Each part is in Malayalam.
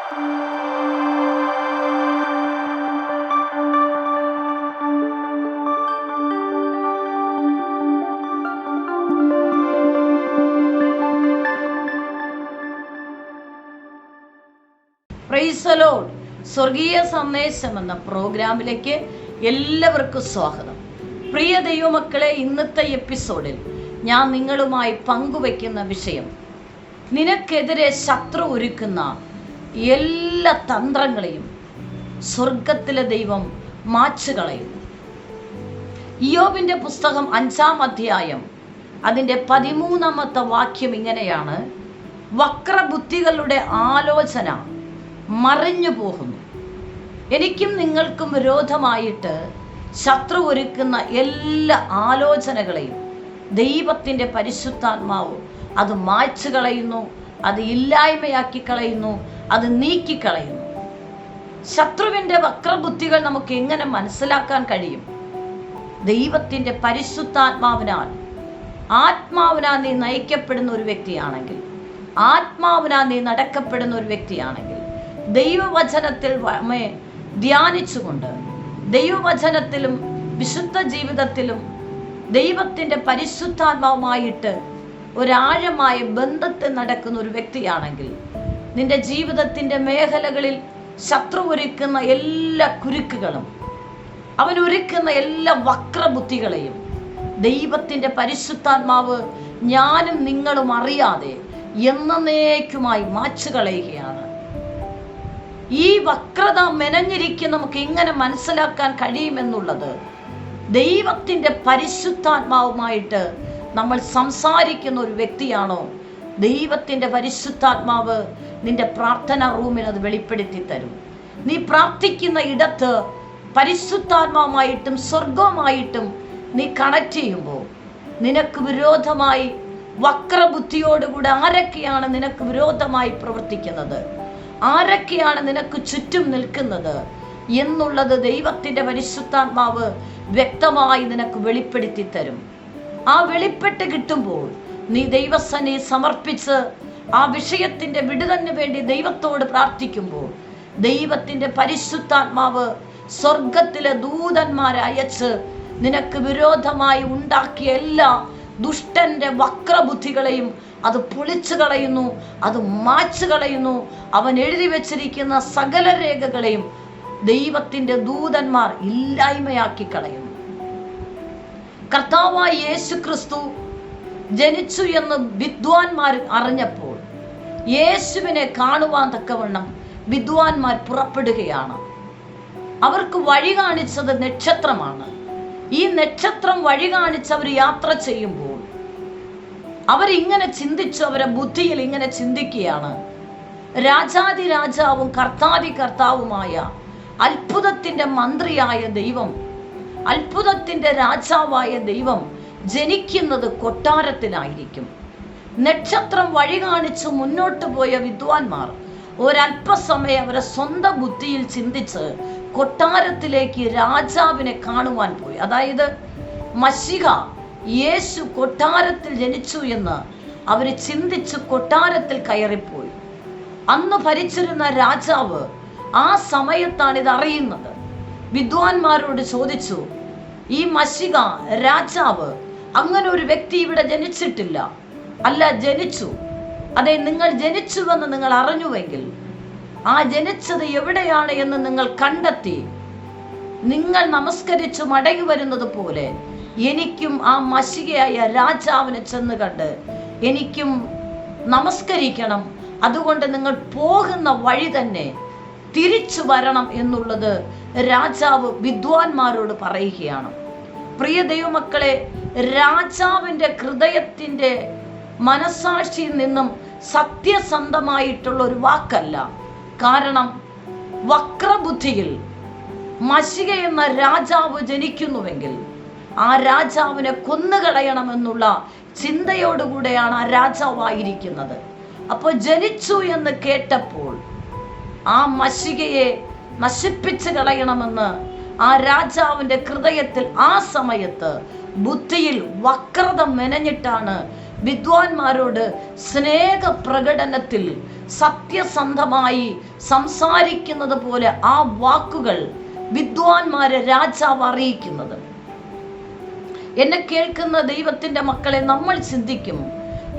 Praise the Lord. സ്വർഗീയ സന്ദേശം എന്ന പ്രോഗ്രാമിലേക്ക് എല്ലാവർക്കും സ്വാഗതം. പ്രിയ ദൈവമക്കളെ, ഇന്നത്തെ എപ്പിസോഡിൽ ഞാൻ നിങ്ങളുമായി പങ്കുവയ്ക്കുന്ന വിഷയം, നിനക്കെതിരെ ശത്രു ഒരുക്കുന്ന എല്ലാ തന്ത്രങ്ങളെയും സ്വർഗത്തിലെ ദൈവം മാച്ചുകളയുന്നു. ഇയ്യോബിന്റെ പുസ്തകം 5-ാം അധ്യായം അതിൻ്റെ 13-ാമത്തെ വാക്യം ഇങ്ങനെയാണ്: വക്രബുദ്ധികളുടെ ആലോചന മറിഞ്ഞു പോകുന്നു. എനിക്കും നിങ്ങൾക്കും വിരോധമായിട്ട് ശത്രു ഒരുക്കുന്ന എല്ലാ ആലോചനകളെയും ദൈവത്തിൻ്റെ പരിശുദ്ധാത്മാവ് അത് മായ്ച്ചു കളയുന്നു, അത് ഇല്ലായ്മയാക്കി കളയുന്നു, അത് നീക്കിക്കളയുന്നു. ശത്രുവിൻ്റെ വക്രബുദ്ധികൾ നമുക്ക് എങ്ങനെ മനസ്സിലാക്കാൻ കഴിയും? ദൈവത്തിൻ്റെ പരിശുദ്ധാത്മാവിനാൽ, ആത്മാവിനാൽ നീ നയിക്കപ്പെടുന്ന ഒരു വ്യക്തിയാണെങ്കിൽ, ആത്മാവിനാൽ നീ നടക്കപ്പെടുന്ന ഒരു വ്യക്തിയാണെങ്കിൽ, ദൈവവചനത്തിൽ ധ്യാനിച്ചുകൊണ്ട്, ദൈവവചനത്തിലും വിശുദ്ധ ജീവിതത്തിലും ദൈവത്തിൻ്റെ പരിശുദ്ധാത്മാവുമായിട്ട് ഒരാഴമായ ബന്ധത്തിൽ നടക്കുന്ന ഒരു വ്യക്തിയാണെങ്കിൽ, നിന്റെ ജീവിതത്തിൻ്റെ മേഖലകളിൽ ശത്രു ഒരുക്കുന്ന എല്ലാ കുരുക്കുകളും, അവൻ ഒരുക്കുന്ന എല്ലാ വക്രബുദ്ധികളെയും ദൈവത്തിൻ്റെ പരിശുദ്ധാത്മാവ് ഞാനും നിങ്ങളും അറിയാതെ എന്നേക്കുമായി മാച്ചു കളയുകയാണ്. ഈ വക്രത മെനഞ്ഞിരിക്കും നമുക്ക് എങ്ങനെ മനസ്സിലാക്കാൻ കഴിയുമെന്നുള്ളത്, ദൈവത്തിൻ്റെ പരിശുദ്ധാത്മാവുമായിട്ട് നമ്മൾ സംസാരിക്കുന്ന ഒരു വ്യക്തിയാണോ, ദൈവത്തിൻ്റെ പരിശുദ്ധാത്മാവ് നിന്റെ പ്രാർത്ഥനാ റൂമിൽ അത് വെളിപ്പെടുത്തി തരും. നീ പ്രാർത്ഥിക്കുന്ന ഇടത്ത് പരിശുദ്ധാത്മാവുമായിട്ടും സ്വർഗവുമായിട്ടും നീ കണക്ട് ചെയ്യുമ്പോൾ, നിനക്ക് വിരോധമായി വക്രബുദ്ധിയോടുകൂടെ ആരൊക്കെയാണ് നിനക്ക് വിരോധമായി പ്രവർത്തിക്കുന്നത്, ആരൊക്കെയാണ് നിനക്ക് ചുറ്റും നിൽക്കുന്നത് എന്നുള്ളത് ദൈവത്തിൻ്റെ പരിശുദ്ധാത്മാവ് വ്യക്തമായി നിനക്ക് വെളിപ്പെടുത്തി തരും. ആ വെളിപ്പെട്ട് കിട്ടുമ്പോൾ നീ ദൈവസന്നിധി സമർപ്പിച്ച് ആ വിഷയത്തിൻ്റെ വിടുതലിന് വേണ്ടി ദൈവത്തോട് പ്രാർത്ഥിക്കുമ്പോൾ, ദൈവത്തിൻ്റെ പരിശുദ്ധാത്മാവ് സ്വർഗത്തിലെ ദൂതന്മാരെ അയച്ച് നിനക്ക് വിരോധമായി ഉണ്ടാക്കിയ എല്ലാ ദുഷ്ടന്റെ വക്രബുദ്ധികളെയും അത് പൊളിച്ചു കളയുന്നു, അത് മാച്ചു കളയുന്നു. അവൻ എഴുതി വെച്ചിരിക്കുന്ന സകല രേഖകളെയും ദൈവത്തിൻ്റെ ദൂതന്മാർ ഇല്ലായ്മയാക്കി കളയുന്നു. കർത്താവായ യേശു ക്രിസ്തു ജനിച്ചു എന്ന് വിദ്വാൻമാർ അറിഞ്ഞപ്പോൾ, യേശുവിനെ കാണുവാൻ തക്കവണ്ണം വിദ്വാൻമാർ പുറപ്പെടുകയാണ്. അവർക്ക് വഴി കാണിച്ചത് നക്ഷത്രമാണ്. ഈ നക്ഷത്രം വഴി കാണിച്ച് അവർ യാത്ര ചെയ്യുമ്പോൾ അവരിങ്ങനെ ചിന്തിച്ചു, അവരെ ബുദ്ധിയിൽ ഇങ്ങനെ ചിന്തിക്കുകയാണ്: രാജാതി രാജാവും കർത്താതി കർത്താവുമായ അത്ഭുതത്തിൻ്റെ മന്ത്രിയായ ദൈവം, അത്ഭുതത്തിൻ്റെ രാജാവായ ദൈവം ജനിക്കുന്നത് കൊട്ടാരത്തിലായിരിക്കും. നക്ഷത്രം വഴി കാണിച്ച് മുന്നോട്ട് പോയ വിദ്വാൻമാർ ഒരല്പസമയം അവരെ സ്വന്തം ബുദ്ധിയിൽ ചിന്തിച്ച് കൊട്ടാരത്തിലേക്ക് രാജാവിനെ കാണുവാൻ പോയി. അതായത് മശിഹ യേശു കൊട്ടാരത്തിൽ ജനിച്ചു എന്ന് അവർ ചിന്തിച്ച് കൊട്ടാരത്തിൽ കയറിപ്പോയി. അന്ന് ഭരിച്ചിരുന്ന രാജാവ് ആ സമയത്താണ് ഇത് അറിയുന്നത്. വിദ്വാൻമാരോട് ചോദിച്ചു, ഈ മശിഹ രാജാവ്, അങ്ങനെ ഒരു വ്യക്തി ഇവിടെ ജനിച്ചിട്ടില്ല. അല്ല, ജനിച്ചു. അതെ, നിങ്ങൾ ജനിച്ചുവെന്ന് നിങ്ങൾ അറിഞ്ഞുവെങ്കിൽ ആ ജനിച്ചത് എവിടെയാണ് എന്ന് നിങ്ങൾ കണ്ടെത്തി നിങ്ങൾ നമസ്കരിച്ചു മടങ്ങി വരുന്നത് പോലെ എനിക്കും ആ മശിഹയായ രാജാവിനെ ചെന്ന് കണ്ട് എനിക്കും നമസ്കരിക്കണം. അതുകൊണ്ട് നിങ്ങൾ പോകുന്ന വഴി തന്നെ തിരിച്ചു വരണം എന്നുള്ളത് രാജാവ് വിദ്വാൻമാരോട് പറയുകയാണ്. പ്രിയ ദൈവമക്കളെ, രാജാവിൻ്റെ ഹൃദയത്തിൻ്റെ മനസാക്ഷിയിൽ നിന്നും സത്യസന്ധമായിട്ടുള്ള ഒരു വാക്കല്ല. കാരണം വക്രബുദ്ധിയിൽ മശിഹ എന്ന രാജാവ് ജനിക്കുന്നുവെങ്കിൽ ആ രാജാവിനെ കൊന്നുകളയണമെന്നുള്ള ചിന്തയോടുകൂടെയാണ് ആ രാജാവായിരിക്കുന്നത്. അപ്പോൾ ജനിച്ചു എന്ന് കേട്ടപ്പോൾ ആ മശിഹയെ നശിപ്പിച്ചു കളയണമെന്ന് ആ രാജാവിൻ്റെ ഹൃദയത്തിൽ ആ സമയത്ത് ബുദ്ധിയിൽ വക്രത മെനഞ്ഞിട്ടാണ് വിദ്വാൻമാരോട് സ്നേഹ പ്രകടനത്തിൽ സത്യസന്ധമായി സംസാരിക്കുന്നത് പോലെ ആ വാക്കുകൾ വിദ്വാൻമാരെ രാജാവ് അറിയിക്കുന്നത്. എന്നെ കേൾക്കുന്ന ദൈവത്തിന്റെ മക്കളെ, നമ്മൾ ചിന്തിക്കും,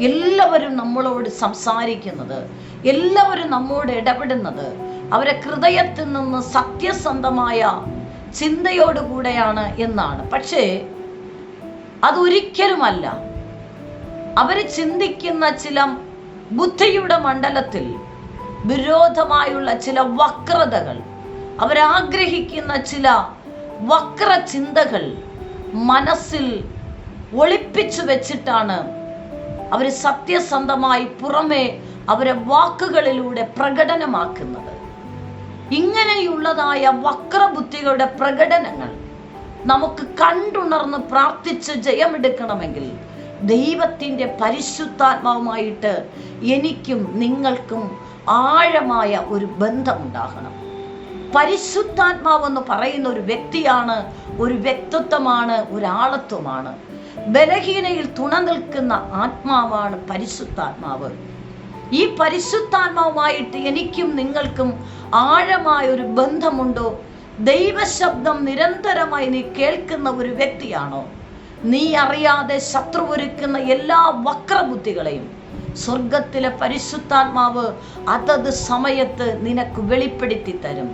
എല്ലാവരും നമ്മളോട് സംസാരിക്കുന്നത്, എല്ലാവരും നമ്മോട് ഇടപെടുന്നത് അവരെ ഹൃദയത്തിൽ നിന്ന് സത്യസന്ധമായ ചിന്തയോടുകൂടെയാണ് എന്നാണ്. പക്ഷേ അതൊരിക്കലുമല്ല. അവര് ചിന്തിക്കുന്ന ചില ബുദ്ധിയുടെ മണ്ഡലത്തിൽ വിരോധമായുള്ള ചില വക്രതകൾ, അവരാഗ്രഹിക്കുന്ന ചില വക്ര ചിന്തകൾ മനസ്സിൽ ഒളിപ്പിച്ചു വെച്ചിട്ടാണ് അവർ സത്യസന്ധമായി പുറമെ അവരെ വാക്കുകളിലൂടെ പ്രകടനമാക്കുന്നത്. ഇങ്ങനെയുള്ളതായ വക്രബുദ്ധികളുടെ പ്രകടനങ്ങൾ നമുക്ക് കണ്ടുണർന്ന് പ്രാർത്ഥിച്ച് ജയമെടുക്കണമെങ്കിൽ ദൈവത്തിൻ്റെ പരിശുദ്ധാത്മാവുമായിട്ട് എനിക്കും നിങ്ങൾക്കും ആഴമായ ഒരു ബന്ധമുണ്ടാകണം. പരിശുദ്ധാത്മാവെന്ന് പറയുന്ന ഒരു വ്യക്തിയാണ്, ഒരു വ്യക്തിത്വമാണ്, ഒരാളത്വമാണ്. ബലഹീനയിൽ തുണ നിൽക്കുന്ന ആത്മാവാണ് പരിശുദ്ധാത്മാവ്. ഈ പരിശുദ്ധാത്മാവുമായിട്ട് എനിക്കും നിങ്ങൾക്കും ആഴമായ ഒരു ബന്ധമുണ്ടോ? ദൈവശബ്ദം നിരന്തരമായി നീ കേൾക്കുന്ന ഒരു വ്യക്തിയാണോ? നീ അറിയാതെ ശത്രു ഒരുക്കുന്ന എല്ലാ വക്രബുദ്ധികളെയും സ്വർഗത്തിലെ പരിശുദ്ധാത്മാവ് അതത് സമയത്ത് നിനക്ക് വെളിപ്പെടുത്തി തരും.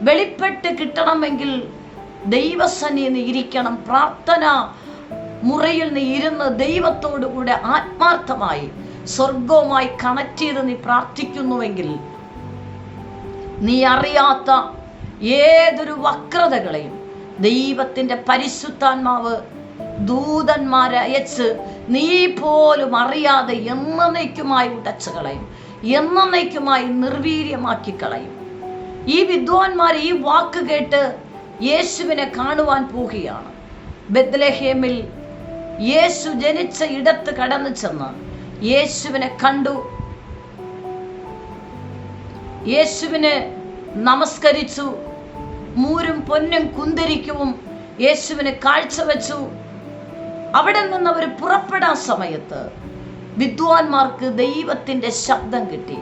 വെളിപ്പെട്ട് കിട്ടണമെങ്കിൽ ദൈവസന്നിധിയിൽ നീ ഇരിക്കണം. പ്രാർത്ഥന മുറിയിൽ നീ ഇരുന്ന് ദൈവത്തോടു കൂടെ ആത്മാർത്ഥമായി സ്വർഗവുമായി കണക്ട് ചെയ്ത് നീ പ്രാർത്ഥിക്കുന്നുവെങ്കിൽ നീ അറിയാത്ത ഏതൊരു വക്രതകളെയും ദൈവത്തിൻ്റെ പരിശുദ്ധാത്മാവ് ദൂതന്മാരെ അയച്ച് നീ പോലും അറിയാതെ എന്നേക്കുമായി ഉടച്ചു കളയും, എന്നേക്കുമായി നിർവീര്യമാക്കി കളയും. ഈ വിദ്വാൻമാർ ഈ വാക്ക് കേട്ട് യേശുവിനെ കാണുവാൻ പോവുകയാണ്. ബെത്ലഹേമിൽ യേശു ജനിച്ച ഇടത്ത് കടന്നു ചെന്ന് യേശുവിനെ കണ്ടു, യേശുവിനെ നമസ്കരിച്ചു, മൂരും പൊന്നും കുന്തിരിക്കവും യേശുവിനെ കാഴ്ചവെച്ചു. അവിടെ നിന്ന് അവർ പുറപ്പെടാൻ സമയത്ത് വിദ്വാൻമാർക്ക് ദൈവത്തിൻ്റെ ശബ്ദം കിട്ടി.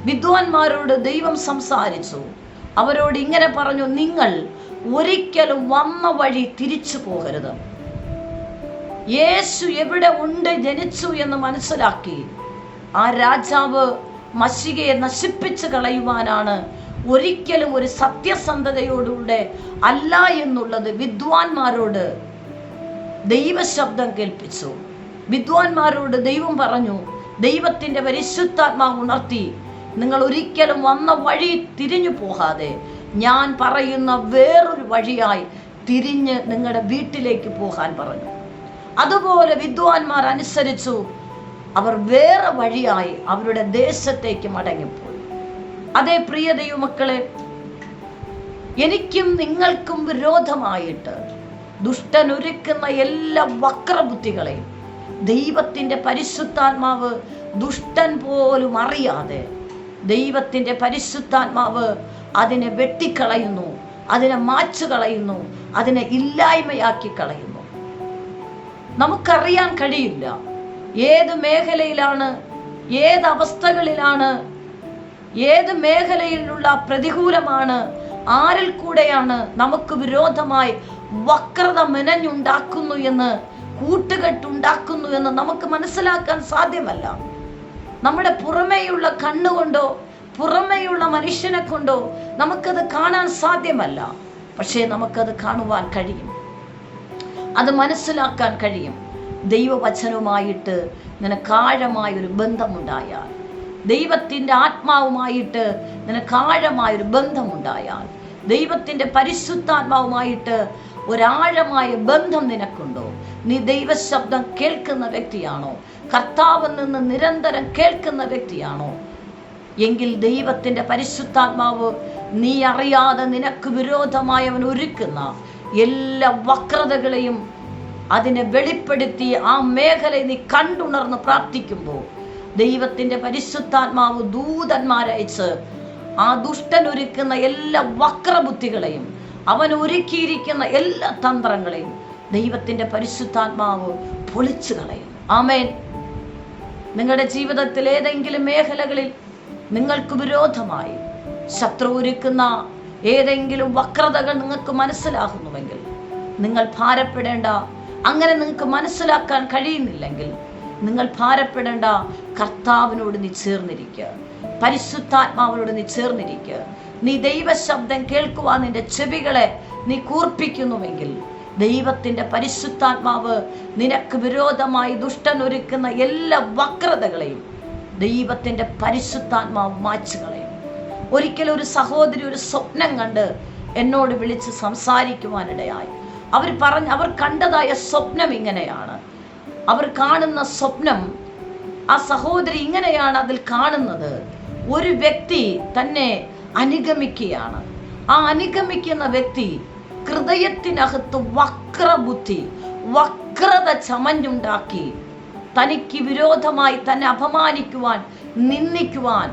വിദ്വാൻമാരോട് ദൈവം സംസാരിച്ചു. അവരോട് ഇങ്ങനെ പറഞ്ഞു, നിങ്ങൾ ഒരിക്കലും വന്ന വഴി തിരിച്ചു പോകരുത്. യേശു എവിടെ ഉണ്ട്, ജനിച്ചു എന്ന് മനസ്സിലാക്കി ആ രാജാവ് മശികയെ നശിപ്പിച്ച് കളയുവാനാണ് ഒരിക്കലും ഒരു സത്യസന്ധതയോടുകൂടെ അല്ല എന്നുള്ളത് വിദ്വാൻമാരോട് ദൈവശബ്ദം കേൾപ്പിച്ചു. വിദ്വാൻമാരോട് ദൈവം പറഞ്ഞു, ദൈവത്തിൻ്റെ പരിശുദ്ധാത്മാവ് ഉണർത്തി, നിങ്ങൾ ഒരിക്കലും വന്ന വഴി തിരിഞ്ഞു പോകാതെ ഞാൻ പറയുന്ന വേറൊരു വഴിയായി തിരിഞ്ഞ് നിങ്ങളുടെ വീട്ടിലേക്ക് പോകാൻ പറഞ്ഞു. അതുപോലെ വിദ്വാൻമാർ അനുസരിച്ചു. അവർ വേറെ വഴിയായി അവരുടെ ദേശത്തേക്ക് മടങ്ങിപ്പോയി. അതേ പ്രിയ ദൈവമക്കളെ, എനിക്കും നിങ്ങൾക്കും വിരോധമായിട്ട് ദുഷ്ടൻ ഒരുക്കുന്ന എല്ലാ വക്രബുദ്ധികളെയും ദൈവത്തിൻ്റെ പരിശുദ്ധാത്മാവ് ദുഷ്ടൻ പോലും അറിയാതെ ദൈവത്തിൻ്റെ പരിശുദ്ധാത്മാവ് അതിനെ വെട്ടിക്കളയുന്നു, അതിനെ മാച്ചു കളയുന്നു, അതിനെ ഇല്ലായ്മയാക്കി കളയുന്നു. നമുക്കറിയാൻ കഴിയില്ല ഏത് മേഖലയിലാണ്, ഏത് അവസ്ഥകളിലാണ്, ഏത് മേഖലയിലുള്ള പ്രതികൂലമാണ്, ആരിൽ കൂടെയാണ് നമുക്ക് വിരോധമായി വക്രത മെനഞ്ഞുണ്ടാക്കുന്നു എന്ന്, കൂട്ടുകെട്ടുണ്ടാക്കുന്നു എന്ന് നമുക്ക് മനസ്സിലാക്കാൻ സാധ്യമല്ല. നമ്മുടെ പുറമേയുള്ള കണ്ണുകൊണ്ടോ പുറമേയുള്ള മനുഷ്യനെ കൊണ്ടോ നമുക്കത് കാണാൻ സാധ്യമല്ല. പക്ഷേ നമുക്കത് കാണുവാൻ കഴിയും, അത് മനസ്സിലാക്കാൻ കഴിയും. ദൈവവചനവുമായിട്ട് നിനക്കാഴമായൊരു ബന്ധമുണ്ടായാൽ, ദൈവത്തിൻ്റെ ആത്മാവുമായിട്ട് നിനക്കാഴമായൊരു ബന്ധമുണ്ടായാൽ, ദൈവത്തിൻ്റെ പരിശുദ്ധാത്മാവുമായിട്ട് ഒരാഴമായ ബന്ധം നിനക്കുണ്ടോ? നീ ദൈവശബ്ദം കേൾക്കുന്ന വ്യക്തിയാണോ? കർത്താവിൽ നിന്ന് നിരന്തരം കേൾക്കുന്ന വ്യക്തിയാണോ? എങ്കിൽ ദൈവത്തിൻ്റെ പരിശുദ്ധാത്മാവ് നീ അറിയാതെ നിനക്ക് വിരോധമായി അവൻ ഒരുക്കുന്ന എല്ലാ വക്രതകളെയും അതിനെ വെളിപ്പെടുത്തി ആ മേഖലയെ നീ കണ്ടുണർന്ന് പ്രാർത്ഥിക്കുമ്പോൾ ദൈവത്തിൻ്റെ പരിശുദ്ധാത്മാവ് ദൂതന്മാരയച്ച് ആ ദുഷ്ടൻ ഒരുക്കുന്ന എല്ലാ വക്രബുദ്ധികളെയും അവൻ ഒരുക്കിയിരിക്കുന്ന എല്ലാ തന്ത്രങ്ങളെയും ദൈവത്തിൻ്റെ പരിശുദ്ധാത്മാവ് പൊളിച്ചു കളയും. ആമേൻ. നിങ്ങളുടെ ജീവിതത്തിൽ ഏതെങ്കിലും മേഖലകളിൽ നിങ്ങൾക്ക് വിരോധമായി ശത്രു ഒരുക്കുന്ന ഏതെങ്കിലും വക്രതകൾ നിങ്ങൾക്ക് മനസ്സിലാകുന്നുവെങ്കിൽ നിങ്ങൾ ഭാരപ്പെടേണ്ട. അങ്ങനെ നിങ്ങൾക്ക് മനസ്സിലാക്കാൻ കഴിയുന്നില്ലെങ്കിൽ നിങ്ങൾ ഭാരപ്പെടേണ്ട. കർത്താവിനോട് നീ ചേർന്നിരിക്കുക, പരിശുദ്ധാത്മാവിനോട് നീ ചേർന്നിരിക്കുക. നീ ദൈവശബ്ദം കേൾക്കുവാൻ നിന്റെ ചെവികളെ നീ കൂർപ്പിക്കുന്നുവെങ്കിൽ ദൈവത്തിന്റെ പരിശുദ്ധാത്മാവ് നിനക്ക് വിരോധമായി ദുഷ്ടൻ ഒരുക്കുന്ന എല്ലാ വക്രതകളെയും ദൈവത്തിന്റെ പരിശുദ്ധാത്മാവ് മായ്ച്ചു കളയും. ഒരിക്കലും ഒരു സഹോദരി ഒരു സ്വപ്നം കണ്ട് എന്നോട് വിളിച്ച് സംസാരിക്കുവാനിടയായി. അവർ കണ്ടതായ സ്വപ്നം ഇങ്ങനെയാണ്. അവർ കാണുന്ന സ്വപ്നം, ആ സഹോദരി ഇങ്ങനെയാണ് അതിൽ കാണുന്നത്. ഒരു വ്യക്തി തന്നെ അനുഗമിക്കുകയാണ്. ആ അനുഗമിക്കുന്ന വ്യക്തി ഹൃദയത്തിനകത്ത് വക്രബുദ്ധി, വക്രത ചമഞ്ഞുണ്ടാക്കി തനിക്ക് വിരോധമായി തന്നെ അപമാനിക്കുവാൻ, നിന്ദിക്കുവാൻ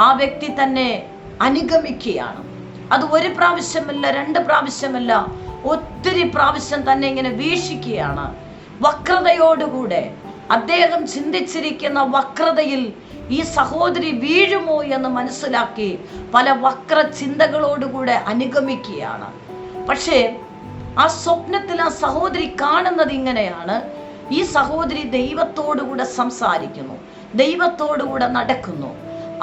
ആ വ്യക്തി തന്നെ അനുഗമിക്കുകയാണ്. അത് ഒരു പ്രാവശ്യമല്ല, 2 പ്രാവശ്യമല്ല, ഒത്തിരി പ്രാവശ്യം തന്നെ ഇങ്ങനെ വീക്ഷിക്കുകയാണ്. വക്രതയോടുകൂടെ അദ്ദേഹം ചിന്തിച്ചിരിക്കുന്ന വക്രതയിൽ ഈ സഹോദരി വീഴുമോ എന്ന് മനസ്സിലാക്കി പല വക്ര ചിന്തകളോടുകൂടെ അനുഗമിക്കുകയാണ്. പക്ഷേ ആ സ്വപ്നത്തിൽ ആ സഹോദരി കാണുന്നത് ഇങ്ങനെയാണ്. ഈ സഹോദരി ദൈവത്തോടുകൂടെ സംസാരിക്കുന്നു, ദൈവത്തോടുകൂടെ നടക്കുന്നു.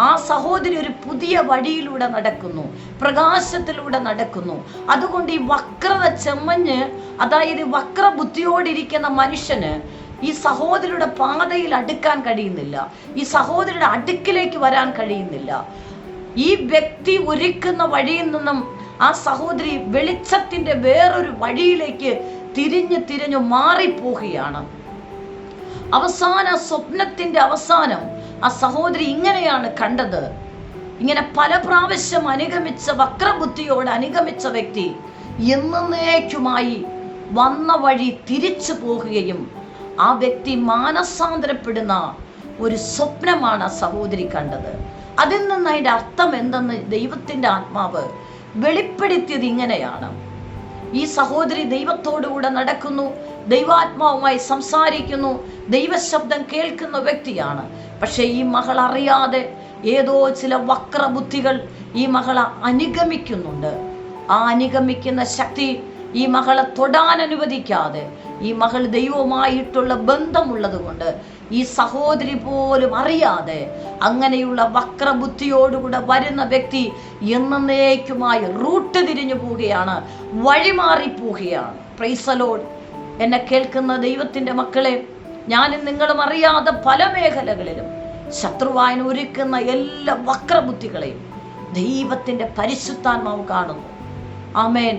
ആ സഹോദരി ഒരു പുതിയ വഴിയിലൂടെ നടക്കുന്നു, പ്രകാശത്തിലൂടെ നടക്കുന്നു. അതുകൊണ്ട് ഈ വക്രത ചെമ്മഞ്ഞ്, അതായത് വക്രബുദ്ധിയോടിരിക്കുന്ന മനുഷ്യന് ഈ സഹോദരിയുടെ പാതയിൽ അടുക്കാൻ കഴിയുന്നില്ല, ഈ സഹോദരിയുടെ അടുക്കിലേക്ക് വരാൻ കഴിയുന്നില്ല. ഈ വ്യക്തി ഒരുക്കുന്ന വഴിയിൽ നിന്നും ആ സഹോദരി വെളിച്ചത്തിന്റെ വേറൊരു വഴിയിലേക്ക് തിരിഞ്ഞു മാറിപ്പോവുകയാണ്. അവസാന സ്വപ്നത്തിന്റെ അവസാനം ആ സഹോദരി ഇങ്ങനെയാണ് കണ്ടത്. ഇങ്ങനെ പല പ്രാവശ്യം അനുഗമിച്ച, വക്രബുദ്ധിയോട് അനുഗമിച്ച വ്യക്തി എന്നേക്കുമായി വന്ന വഴി തിരിച്ചു പോകുകയും ആ വ്യക്തി മാനസാന്തരപ്പെടുന്ന ഒരു സ്വപ്നമാണ് ആ സഹോദരി കണ്ടത്. അതിൽ നിന്ന് അതിൻ്റെ അർത്ഥം എന്തെന്ന് ദൈവത്തിന്റെ ആത്മാവ് വെളിപ്പെടുത്തിയത് ഇങ്ങനെയാണ്. ഈ സഹോദരി ദൈവത്തോടുകൂടെ നടക്കുന്നു, ദൈവാത്മാവുമായി സംസാരിക്കുന്നു, ദൈവശബ്ദം കേൾക്കുന്ന വ്യക്തിയാണ്. പക്ഷെ ഈ മകൾ അറിയാതെ ഏതോ ചില വക്രബുദ്ധികൾ ഈ മകളെ അനുഗമിക്കുന്നുണ്ട്. ആ അനുഗമിക്കുന്ന ശക്തി ഈ മകളെ തൊടാൻ അനുവദിക്കാതെ, ഈ മകൾ ദൈവവുമായിട്ടുള്ള ബന്ധമുള്ളത് കൊണ്ട് ഈ സഹോദരി പോലും അറിയാതെ അങ്ങനെയുള്ള വക്രബുദ്ധിയോടുകൂടെ വരുന്ന വ്യക്തി എന്നേക്കുമായി റൂട്ട് തിരിഞ്ഞു പോവുകയാണ്, വഴിമാറിപ്പോവുകയാണ്. Praise the Lord. എന്നെ കേൾക്കുന്ന ദൈവത്തിന്റെ മക്കളെ, ഞാനും നിങ്ങളും അറിയാതെ പല മേഖലകളിലും ശത്രുവായൻ ഒരുക്കുന്ന എല്ലാ വക്രബുദ്ധികളെയും ദൈവത്തിന്റെ പരിശുദ്ധാത്മാവ് കാണുന്നു. ആമേൻ.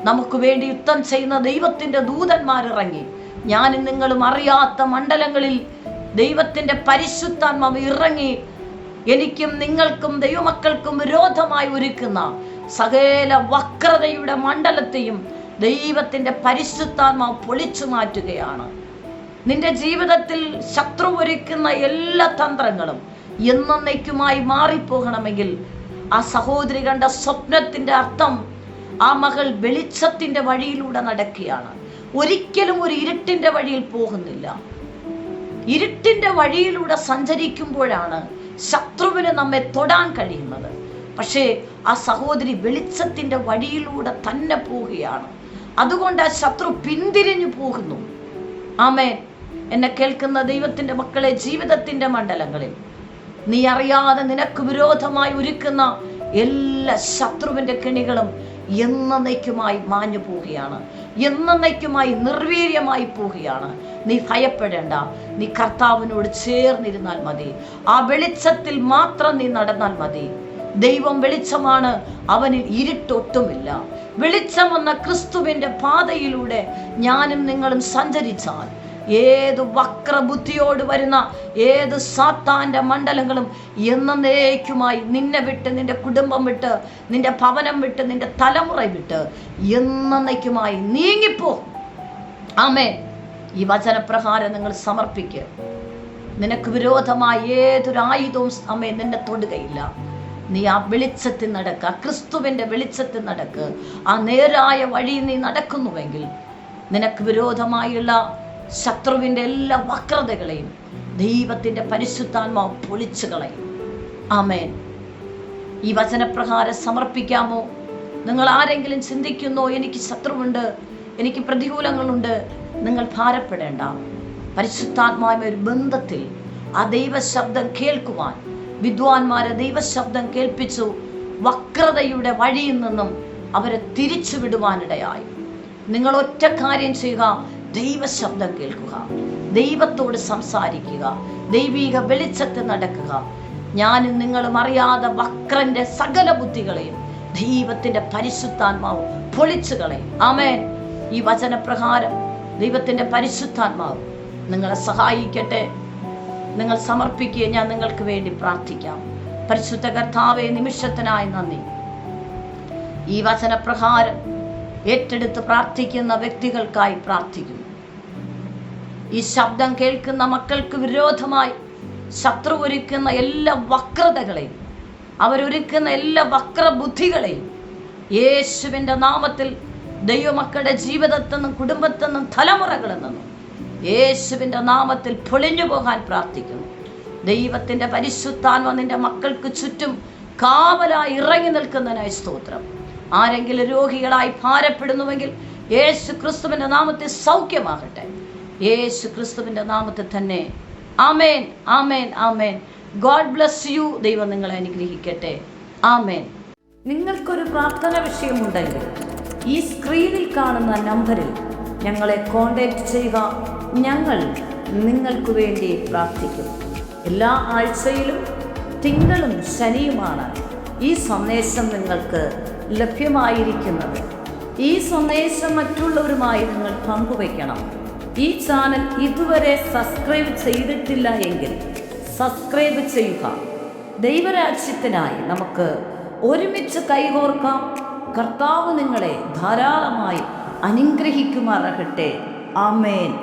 നമുക്ക് വേണ്ടി യുദ്ധം ചെയ്യുന്ന ദൈവത്തിന്റെ ദൂതന്മാരിറങ്ങി, ഞാനും നിങ്ങളും അറിയാത്ത മണ്ഡലങ്ങളിൽ ദൈവത്തിന്റെ പരിശുദ്ധാത്മാവ് ഇറങ്ങി എനിക്കും നിങ്ങൾക്കും ദൈവമക്കൾക്കും വിരോധമായി ഒരുക്കുന്ന സകല വക്രതയുടെ മണ്ഡലത്തെയും ദൈവത്തിന്റെ പരിശുദ്ധാത്മാവ് പൊളിച്ചു മാറ്റുകയാണ്. നിന്റെ ജീവിതത്തിൽ ശത്രു ഒരുക്കുന്ന എല്ലാ തന്ത്രങ്ങളും എന്നേക്കുമായി മാറിപ്പോകണമെങ്കിൽ ആ സഹോദരി കണ്ട സ്വപ്നത്തിന്റെ അർത്ഥം, ആ മകൾ വെളിച്ചത്തിന്റെ വഴിയിലൂടെ നടക്കുകയാണ്. ഒരിക്കലും ഒരു ഇരുട്ടിന്റെ വഴിയിൽ പോകുന്നില്ല. ഇരുട്ടിന്റെ വഴിയിലൂടെ സഞ്ചരിക്കുമ്പോഴാണ് ശത്രുവിന് നമ്മെ തൊടാൻ കഴിയുന്നത്. പക്ഷേ ആ സഹോദരി വെളിച്ചത്തിന്റെ വഴിയിലൂടെ തന്നെ പോവുകയാണ്. അതുകൊണ്ട് ആ ശത്രു പിന്തിരിഞ്ഞു പോകുന്നു. ആമേൻ. എന്നെ കേൾക്കുന്ന ദൈവത്തിന്റെ മക്കളെ, ജീവിതത്തിന്റെ മണ്ഡലങ്ങളിൽ നീ അറിയാതെ നിനക്ക് വിരോധമായി ഒരുക്കുന്ന എല്ലാ ശത്രുവിന്റെ കെണികളും എന്നേക്കുമായി മാഞ്ഞു പോവുകയാണ്, എന്നേക്കുമായി നിർവീര്യമായി പോവുകയാണ്. നീ ഭയപ്പെടേണ്ട. നീ കർത്താവിനോട് ചേർന്നിരുന്നാൽ മതി. ആ വെളിച്ചത്തിൽ മാത്രം നീ നടന്നാൽ മതി. ദൈവം വെളിച്ചമാണ്, അവനിൽ ഇരുട്ടൊട്ടുമില്ല. വെളിച്ചമെന്ന ക്രിസ്തുവിന്റെ പാതയിലൂടെ ഞാനും നിങ്ങളും സഞ്ചരിച്ചാൽ ഏത് വക്രബുദ്ധിയോട് വരുന്ന ഏത് സാത്താന്റെ മണ്ഡലങ്ങളും എന്നേക്കുമായി നിന്നെ വിട്ട്, നിന്റെ കുടുംബം വിട്ട്, നിന്റെ ഭവനം വിട്ട്, നിന്റെ തലമുറ വിട്ട് എന്നേക്കുമായി നീങ്ങിപ്പോ. ആമേൻ. ഈ വചനപ്രകാരം നിങ്ങൾ സമർപ്പിക്കുക. നിനക്ക് വിരോധമായി ഏതൊരു ആയുധവും ആമേൻ നിന്നെ തൊടുകയില്ല. നീ ആ വെളിച്ചത്തിൽ നടക്കുക, ക്രിസ്തുവിന്റെ വെളിച്ചത്തിൽ നടക്കുക. ആ നേരായ വഴി നീ നടക്കുന്നുവെങ്കിൽ നിനക്ക് വിരോധമായുള്ള ശത്രുവിന്റെ എല്ലാ വക്രതകളെയും ദൈവത്തിന്റെ പരിശുദ്ധാത്മാവ് പൊളിച്ചു കളയും. ആമേൻ. ഈ വചനപ്രകാരം സമർപ്പിക്കാമോ? നിങ്ങൾ ആരെങ്കിലും ചിന്തിക്കുന്നോ, എനിക്ക് ശത്രുവുണ്ട്, എനിക്ക് പ്രതികൂലങ്ങളുണ്ട്? നിങ്ങൾ ഭാരപ്പെടേണ്ട. പരിശുദ്ധാത്മാവിന്റെ ഒരു ബന്ധത്തിൽ ആ ദൈവശബ്ദം കേൾക്കുവാൻ വിദ്വാൻമാരെ ദൈവശബ്ദം കേൾപ്പിച്ചു. വക്രതയുടെ വഴിയിൽ നിന്നും അവരെ തിരിച്ചു വിടുവാനിടയായി. നിങ്ങൾ ഒറ്റ കാര്യം ചെയ്യുക, ദൈവശബ്ദം കേൾക്കുക, ദൈവത്തോട് സംസാരിക്കുക, ദൈവിക വെളിച്ചത്തിൽ നടക്കുക. ഞാനും നിങ്ങളും അറിയാതെ വക്രന്റെ സകല ബുദ്ധികളെയും ദൈവത്തിന്റെ പരിശുദ്ധാത്മാവ് പൊളിച്ചു കളയും. ആമേൻ. ഈ വചനപ്രകാരം ദൈവത്തിന്റെ പരിശുദ്ധാത്മാവ് നിങ്ങളെ സഹായിക്കട്ടെ. നിങ്ങൾ സമർപ്പിക്കുക, ഞാൻ നിങ്ങൾക്ക് വേണ്ടി പ്രാർത്ഥിക്കാം. പരിശുദ്ധ കർത്താവേ, നിമിഷത്തിനായി നന്ദി. ഈ വചനപ്രകാരം ഏറ്റെടുത്ത് പ്രാർത്ഥിക്കുന്ന വ്യക്തികൾക്കായി പ്രാർത്ഥിക്കുന്നു. ഈ ശബ്ദം കേൾക്കുന്ന മക്കൾക്ക് വിരോധമായി ശത്രു ഒരുക്കുന്ന എല്ലാ വക്രതകളെയും, അവരൊരുക്കുന്ന എല്ലാ വക്രബുദ്ധികളെയും യേശുവിൻ്റെ നാമത്തിൽ ദൈവമക്കളുടെ ജീവിതത്തിൽ നിന്നും കുടുംബത്തിൽ നിന്നും തലമുറകളിൽ നിന്നും യേശുവിൻ്റെ നാമത്തിൽ പൊളിഞ്ഞു പോകാൻ പ്രാർത്ഥിക്കുന്നു. ദൈവത്തിൻ്റെ പരിശുദ്ധാത്മ നിന്റെ മക്കൾക്ക് ചുറ്റും കാവലായി ഇറങ്ങി നിൽക്കുന്നതിനായി സ്തോത്രം. ആരെങ്കിലും രോഗികളായി ഭാരപ്പെടുന്നുവെങ്കിൽ യേശു ക്രിസ്തുവിൻ്റെ നാമത്തിൽ സൗഖ്യമാകട്ടെ. യേശു ക്രിസ്തുവിൻ്റെ നാമത്തിൽ തന്നെ. Amen, amen, amen. God bless you. ദൈവം നിങ്ങളെ അനുഗ്രഹിക്കട്ടെ. ആമേൻ. നിങ്ങൾക്കൊരു പ്രാർത്ഥന വിഷയമുണ്ടെങ്കിൽ ഈ സ്ക്രീനിൽ കാണുന്ന നമ്പറിൽ ഞങ്ങളെ കോൺടാക്റ്റ് ചെയ്യുക. ഞങ്ങൾ നിങ്ങൾക്ക് വേണ്ടി പ്രാർത്ഥിക്കും. എല്ലാ ആഴ്ചയിലും തിങ്കളും ശനിയുമാണ് ഈ സന്ദേശം നിങ്ങൾക്ക് ലഭ്യമായിരിക്കുന്നത്. ഈ സന്ദേശം മറ്റുള്ളവരുമായി നിങ്ങൾ പങ്കുവയ്ക്കണം. ഈ ചാനൽ ഇതുവരെ സബ്സ്ക്രൈബ് ചെയ്തിട്ടില്ല എങ്കിൽ സബ്സ്ക്രൈബ് ചെയ്യുക. ദൈവരാജ്യത്തിനായി നമുക്ക് ഒരുമിച്ച് കൈകോർക്കാം. കർത്താവ് നിങ്ങളെ ധാരാളമായി അനുഗ്രഹിക്കുമാറാകട്ടെ. ആമേൻ.